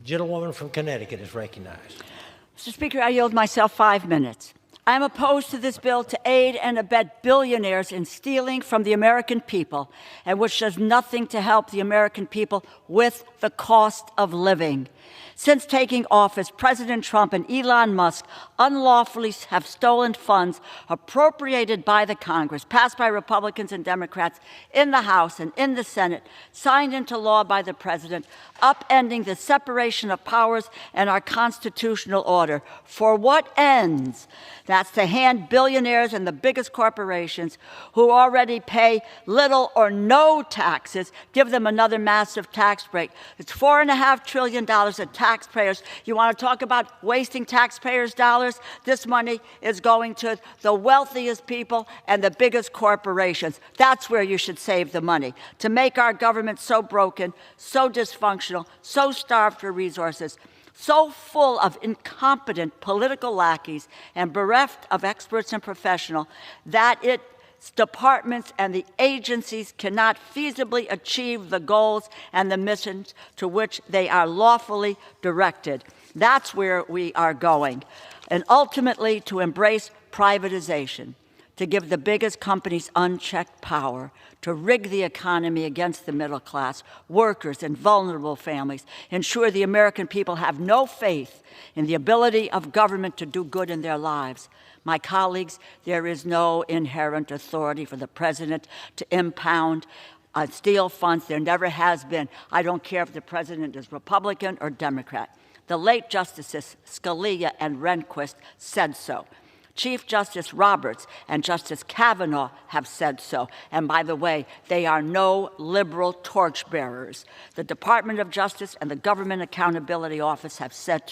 Gentlewoman from Connecticut is recognized. Mr. Speaker, I yield myself 5 minutes. I am opposed to this bill to aid and abet billionaires in stealing from the American people, and which does nothing to help the American people with the cost of living. Since taking office, President Trump and Elon Musk unlawfully have stolen funds appropriated by the Congress, passed by Republicans and Democrats in the House and in the Senate, signed into law by the President, upending the separation of powers and our constitutional order. For what ends? That's to hand billionaires and the biggest corporations who already pay little or no taxes, give them another massive tax break. It's $4.5 trillion of taxpayers. You want to talk about wasting taxpayers' dollars? This money is going to the wealthiest people and the biggest corporations. That's where you should save the money, to make our government so broken, so dysfunctional, so starved for resources, so full of incompetent political lackeys and bereft of experts and professionals that its departments and the agencies cannot feasibly achieve the goals and the missions to which they are lawfully directed. That's where we are going. And ultimately, to embrace privatization, to give the biggest companies unchecked power, to rig the economy against the middle class, workers, and vulnerable families, ensure the American people have no faith in the ability of government to do good in their lives. My colleagues, there is no inherent authority for the president to impound steal funds. There never has been. I don't care if the president is Republican or Democrat. The late Justices Scalia and Rehnquist said so. Chief Justice Roberts and Justice Kavanaugh have said so. And by the way, they are no liberal torchbearers. The Department of Justice and the Government Accountability Office have said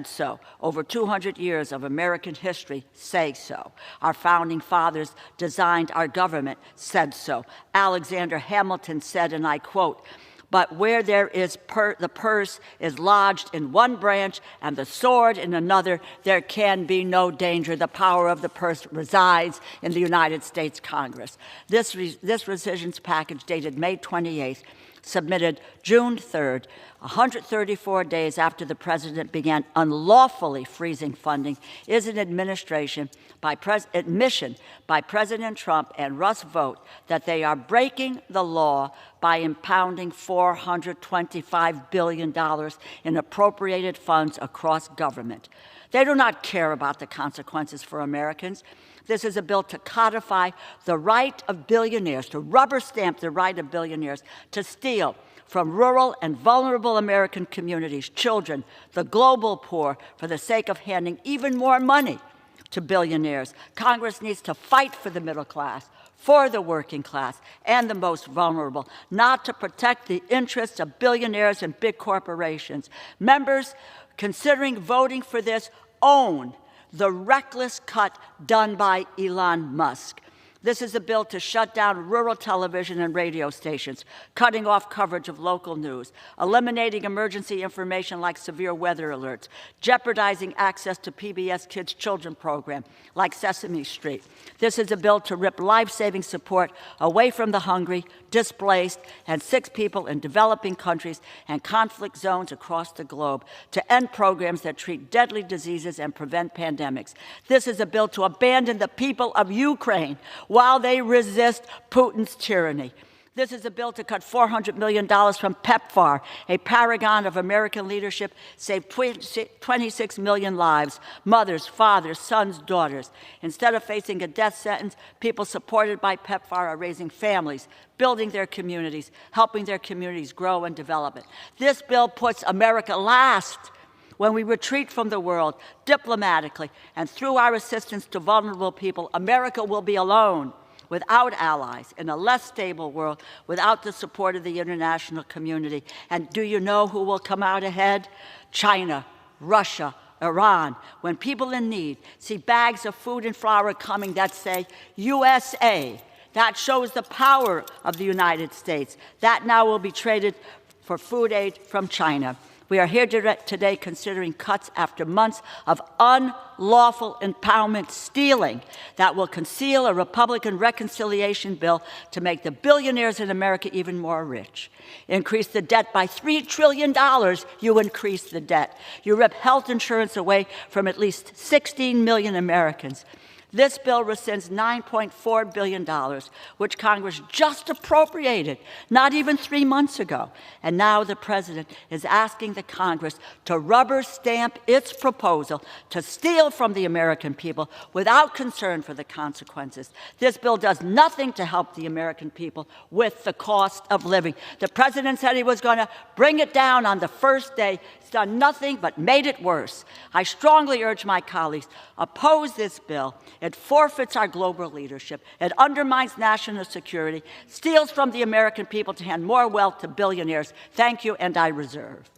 so. Over 200 years of American history say so. Our founding fathers designed our government, said so. Alexander Hamilton said, and I quote, "But where there is the purse is lodged in one branch and the sword in another, there can be no danger. The power of the purse resides in the United States Congress." This rescissions package dated May 28th, submitted June 3rd, 134 days after the president began unlawfully freezing funding, is an admission by President Trump and Russ Vought that they are breaking the law by impounding $425 billion in appropriated funds across government. They do not care about the consequences for Americans. This is a bill to codify the right of billionaires, to rubber stamp the right of billionaires to steal from rural and vulnerable American communities, children, the global poor, for the sake of handing even more money to billionaires. Congress needs to fight for the middle class, for the working class, and the most vulnerable, not to protect the interests of billionaires and big corporations. Members considering voting for this own the reckless cut done by Elon Musk. This is a bill to shut down rural television and radio stations, cutting off coverage of local news, eliminating emergency information like severe weather alerts, jeopardizing access to PBS Kids' children program like Sesame Street. This is a bill to rip life-saving support away from the hungry, displaced, and sick people in developing countries and conflict zones across the globe, to end programs that treat deadly diseases and prevent pandemics. This is a bill to abandon the people of Ukraine while they resist Putin's tyranny. This is a bill to cut $400 million from PEPFAR, a paragon of American leadership, saved 26 million lives, mothers, fathers, sons, daughters. Instead of facing a death sentence, people supported by PEPFAR are raising families, building their communities, helping their communities grow and develop. This bill puts America last. When we retreat from the world diplomatically and through our assistance to vulnerable people, America will be alone, without allies, in a less stable world, without the support of the international community. And do you know who will come out ahead? China, Russia, Iran. When people in need see bags of food and flour coming that say USA, that shows the power of the United States. That now will be traded for food aid from China. We are here today considering cuts after months of unlawful empowerment stealing that will conceal a Republican reconciliation bill to make the billionaires in America even more rich. Increase the debt by $3 trillion, you increase the debt. You rip health insurance away from at least 16 million Americans. This bill rescinds $9.4 billion, which Congress just appropriated not even 3 months ago. And now the president is asking the Congress to rubber stamp its proposal to steal from the American people without concern for the consequences. This bill does nothing to help the American people with the cost of living. The president said he was going to bring it down on the first day. He's done nothing but made it worse. I strongly urge my colleagues, oppose this bill. It forfeits our global leadership. It undermines national security, steals from the American people to hand more wealth to billionaires. Thank you, and I reserve.